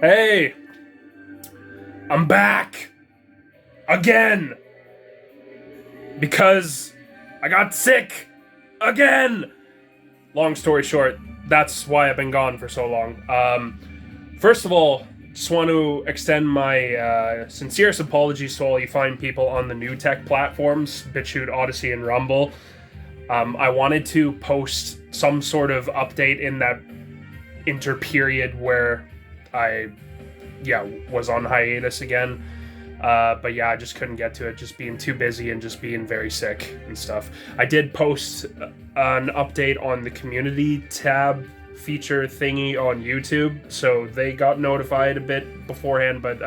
Hey, I'm back again because I got sick again. Long story short, that's why I've been gone for so long. First of all, just want to extend my sincerest apologies to all you fine people on the new tech platforms, Bitchute, Odysee, and Rumble. I wanted to post some sort of update in that interperiod where I was on hiatus again. But yeah, I just couldn't get to it, just being too busy and just being very sick and stuff. I did post an update on the community tab feature thingy on YouTube, so they got notified a bit beforehand, but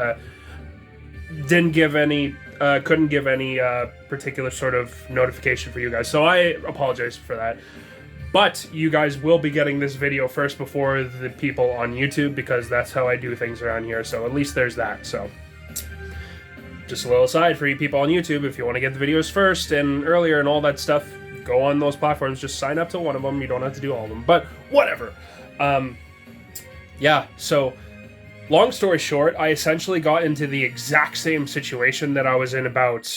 couldn't give any particular sort of notification for you guys, so I apologize for that. But you guys will be getting this video first before the people on YouTube, because that's how I do things around here, so at least there's that. So just a little aside for you people on YouTube, if you want to get the videos first and earlier and all that stuff, go on those platforms, just sign up to one of them. You don't have to do all of them, but whatever. So long story short, I essentially got into the exact same situation that I was in about,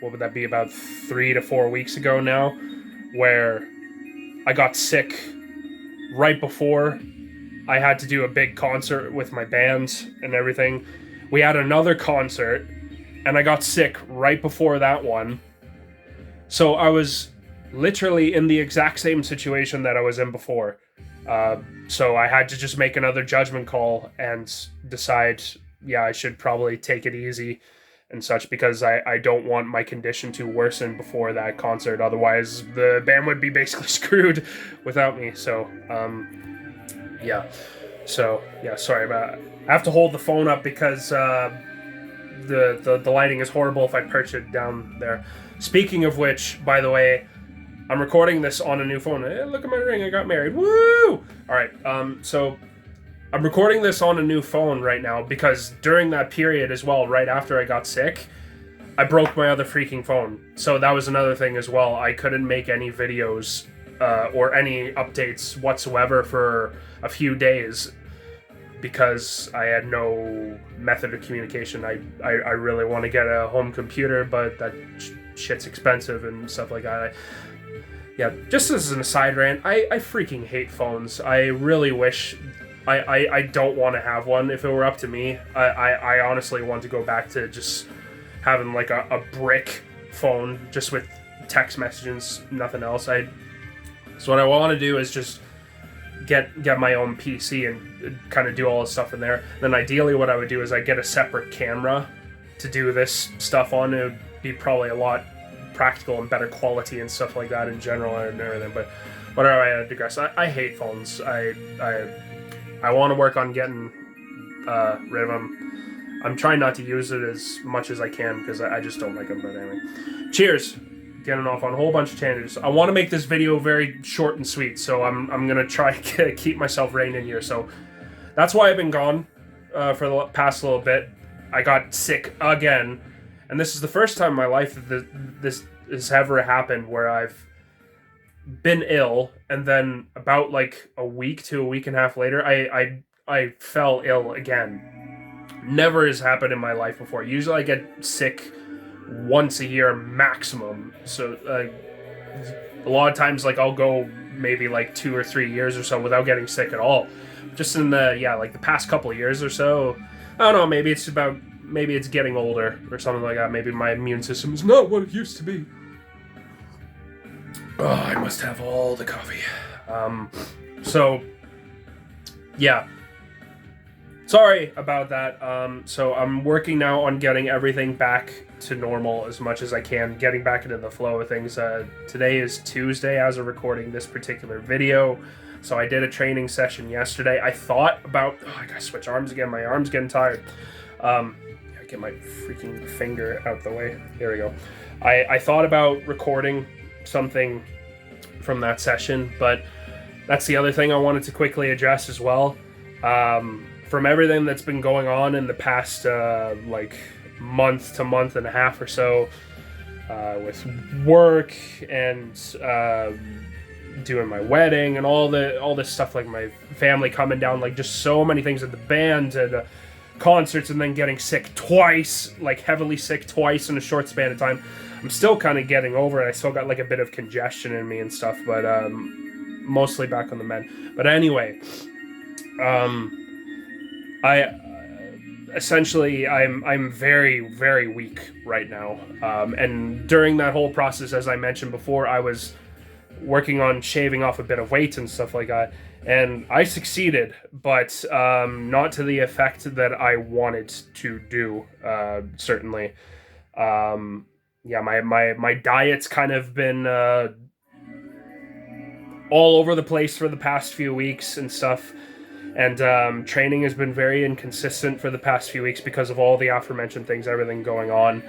what would that be, about 3 to 4 weeks ago now, where I got sick right before I had to do a big concert with my band and everything. We had another concert, and I got sick right before that one. So I was literally in the exact same situation that I was in before. So I had to just make another judgment call and decide, I should probably take it easy and such, because I don't want my condition to worsen before that concert. Otherwise, the band would be basically screwed without me. So, sorry about it. I have to hold the phone up because the lighting is horrible if I perch it down there. Speaking of which, by the way, I'm recording this on a new phone. Hey, look at my ring, I got married. Woo! Alright, so I'm recording this on a new phone right now because during that period as well, right after I got sick, I broke my other freaking phone. So that was another thing as well. I couldn't make any videos or any updates whatsoever for a few days because I had no method of communication. I really want to get a home computer, but that shit's expensive and stuff like that. Just as an aside rant, I freaking hate phones. I really wish... I don't want to have one. If it were up to me, I honestly want to go back to just having like a brick phone just with text messages, nothing else. So what I want to do is just get my own PC and kind of do all the stuff in there. Then ideally what I would do is I get a separate camera to do this stuff on. It would be probably a lot practical and better quality and stuff like that in general and everything. But whatever, I digress. I hate phones. I want to work on getting rid of them. I'm trying not to use it as much as I can because I just don't like them. But anyway, cheers. Getting off on a whole bunch of tangents. I want to make this video very short and sweet, so I'm gonna try to keep myself reined in here. So that's why I've been gone for the past little bit. I got sick again, and this is the first time in my life that this has ever happened where I've been ill, and then about like a week to a week and a half later, I fell ill again. Never has happened in my life before. Usually I get sick once a year maximum. So a lot of times, like, I'll go maybe like 2 or 3 years or so without getting sick at all. Just in the past couple of years or so, I don't know, maybe it's getting older or something like that. Maybe my immune system is not what it used to be. Oh, I must have all the coffee. Sorry about that. So I'm working now on getting everything back to normal as much as I can, getting back into the flow of things. Today is Tuesday as of recording this particular video. So I did a training session yesterday. I thought about, I gotta switch arms again. My arm's getting tired. Get my freaking finger out the way. There we go. I thought about recording something from that session, but that's the other thing I wanted to quickly address as well. From everything that's been going on in the past month to month and a half or so, with work and doing my wedding and all this stuff, like my family coming down, like just so many things at the band and concerts, and then getting sick twice, like heavily sick twice in a short span of time. I'm still kind of getting over it. I still got like a bit of congestion in me and stuff, but mostly back on the mend. But anyway, I'm very, very weak right now. And during that whole process, as I mentioned before, I was working on shaving off a bit of weight and stuff like that. And I succeeded, but not to the effect that I wanted to do, certainly. Yeah, my diet's kind of been all over the place for the past few weeks and stuff. And training has been very inconsistent for the past few weeks because of all the aforementioned things, everything going on.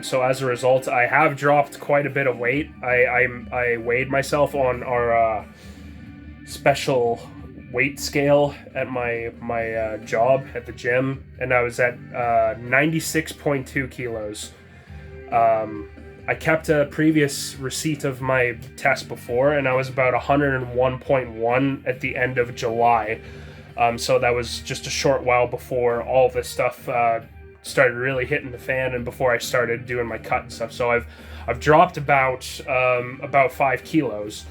So as a result, I have dropped quite a bit of weight. I weighed myself on our special weight scale at my job at the gym, and I was at 96.2 kilos. I kept a previous receipt of my test before, and I was about 101.1 at the end of July. So that was just a short while before all this stuff started really hitting the fan, and before I started doing my cut and stuff. So I've dropped about 5 kilos.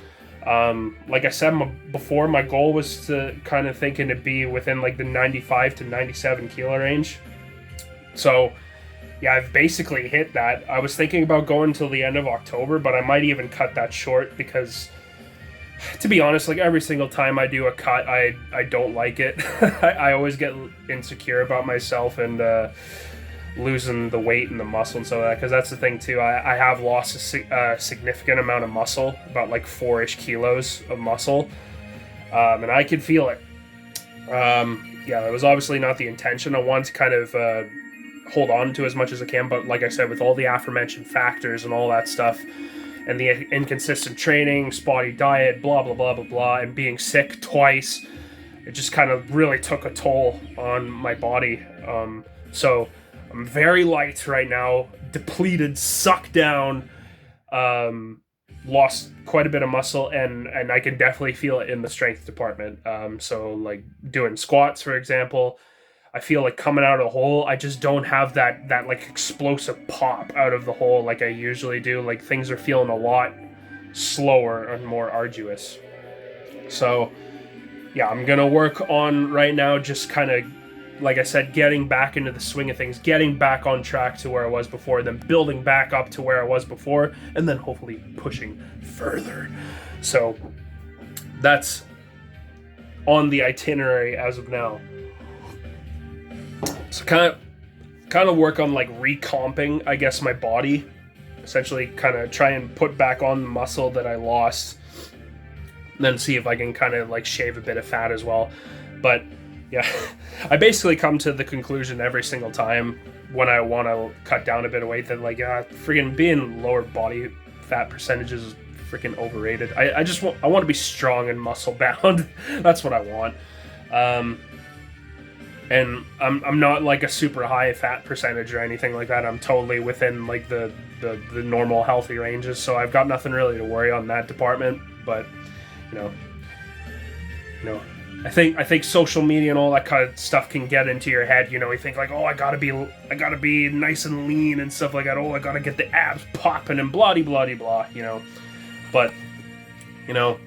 Like I said before, my goal was to kind of thinking to be within like the 95 to 97 kilo range. So yeah, I've basically hit that. I was thinking about going till the end of October, but I might even cut that short because, to be honest, like every single time I do a cut, I don't like it. I always get insecure about myself and losing the weight and the muscle and so that, because that's the thing too. I have lost a significant amount of muscle, about like 4-ish kilos of muscle, and I could feel it. Yeah, that was obviously not the intention. I wanted to kind of hold on to as much as I can, but like I said, with all the aforementioned factors and all that stuff, and the inconsistent training, spotty diet, blah blah blah blah blah, and being sick twice, it just kind of really took a toll on my body. So I'm very light right now, depleted, sucked down, lost quite a bit of muscle, and I can definitely feel it in the strength department. So like doing squats, for example, I feel like coming out of the hole, I just don't have that like explosive pop out of the hole like I usually do. Like things are feeling a lot slower and more arduous. So yeah, I'm gonna work on right now just kind of, like I said, getting back into the swing of things, getting back on track to where I was before, then building back up to where I was before, and then hopefully pushing further. So that's on the itinerary as of now. So kind of work on like recomping, I guess, my body. Essentially kind of try and put back on the muscle that I lost. And then see if I can kind of like shave a bit of fat as well. But yeah, I basically come to the conclusion every single time when I want to cut down a bit of weight that like freaking being lower body fat percentages is freaking overrated. I want to be strong and muscle bound. That's what I want. And I'm not like a super high fat percentage or anything like that. I'm totally within like the normal healthy ranges, so I've got nothing really to worry on that department. But you know, I think social media and all that kind of stuff can get into your head. You know, you think like, oh, I gotta be nice and lean and stuff like that. Oh, I gotta get the abs popping and blah blah blah. You know, but you know,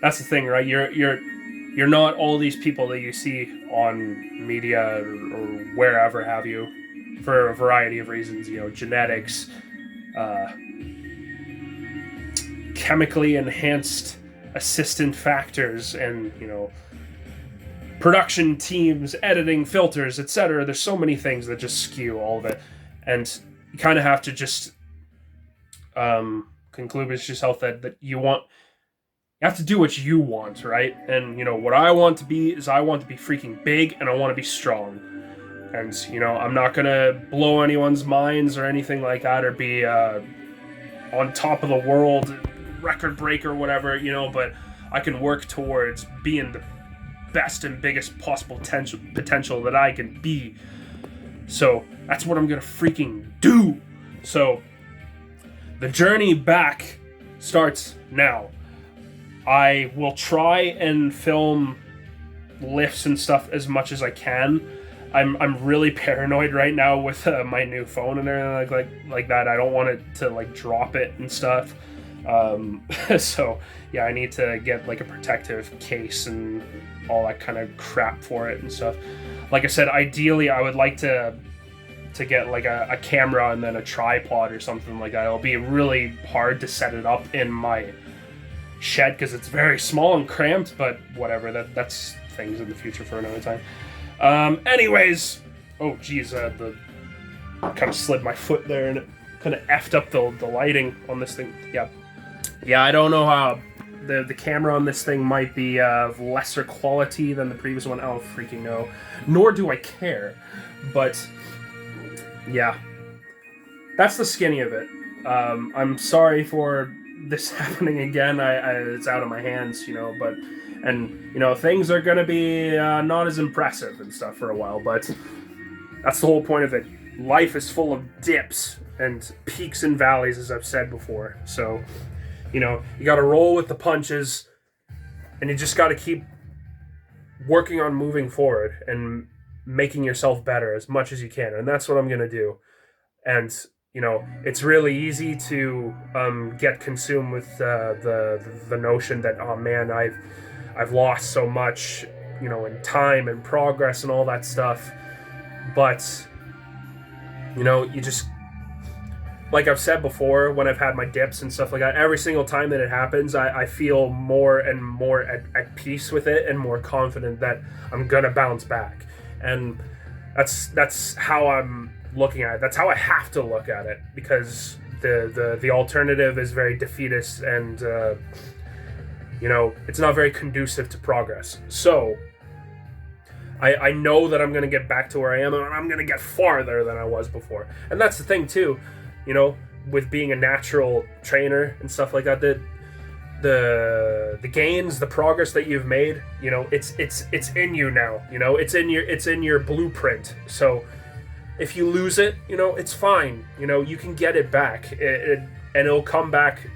that's the thing, right? You're not all these people that you see on media or wherever have you, for a variety of reasons. You know, genetics, chemically enhanced assistant factors, and you know, production teams, editing filters, etc. There's so many things that just skew all of it, and you kind of have to just conclude with yourself that you have to do what you want, right? And, you know, what I want to be is I want to be freaking big and I want to be strong. And, you know, I'm not going to blow anyone's minds or anything like that, or be on top of the world, record breaker, whatever, you know, but I can work towards being the best and biggest possible potential that I can be. So that's what I'm going to freaking do. So the journey back starts now. I will try and film lifts and stuff as much as I can. I'm really paranoid right now with my new phone and everything like that. I don't want it to like drop it and stuff. So yeah, I need to get like a protective case and all that kind of crap for it and stuff. Like I said, ideally I would like to get like a camera and then a tripod or something like that. It'll be really hard to set it up in my shed because it's very small and cramped, but whatever, that's things in the future for another time. Anyways, oh geez, the kind of slid my foot there and it kind of effed up the lighting on this thing. Yeah, I don't know how the camera on this thing might be of lesser quality than the previous one. I don't freaking know, nor do I care. But yeah, that's the skinny of it. I'm sorry for this happening again. It's out of my hands, but. And, things are going to be not as impressive and stuff for a while, but that's the whole point of it. Life is full of dips and peaks and valleys, as I've said before. So, you got to roll with the punches, and you just got to keep working on moving forward and making yourself better as much as you can. And that's what I'm going to do. And, it's really easy to get consumed with the notion that, oh man, I've lost so much, in time and progress and all that stuff. But, you just, like I've said before, when I've had my dips and stuff like that, every single time that it happens, I feel more and more at peace with it and more confident that I'm going to bounce back. And that's how I'm looking at it. That's how I have to look at it, because the alternative is very defeatist and, it's not very conducive to progress. So, I know that I'm going to get back to where I am, and I'm going to get farther than I was before. And that's the thing, too, with being a natural trainer and stuff like that, the gains, the progress that you've made, it's in you now, it's in your blueprint. So, if you lose it, it's fine. You can get it back, and it'll come back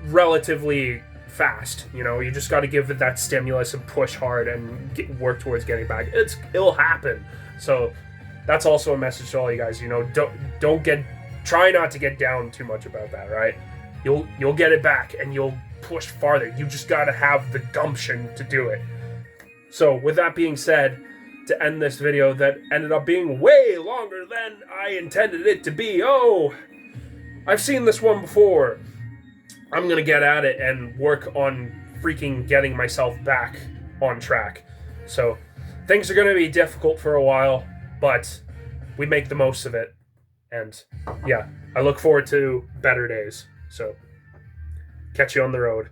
relatively fast. You just got to give it that stimulus and push hard and work towards getting back. It'll happen. So that's also a message to all you guys. Try not to get down too much about that, right? You'll get it back and you'll push farther. You just got to have the gumption to do it. So with that being said, to end this video that ended up being way longer than I intended it to be. Oh, I've seen this one before. I'm going to get at it and work on freaking getting myself back on track. So things are going to be difficult for a while, but we make the most of it. And yeah, I look forward to better days. So catch you on the road.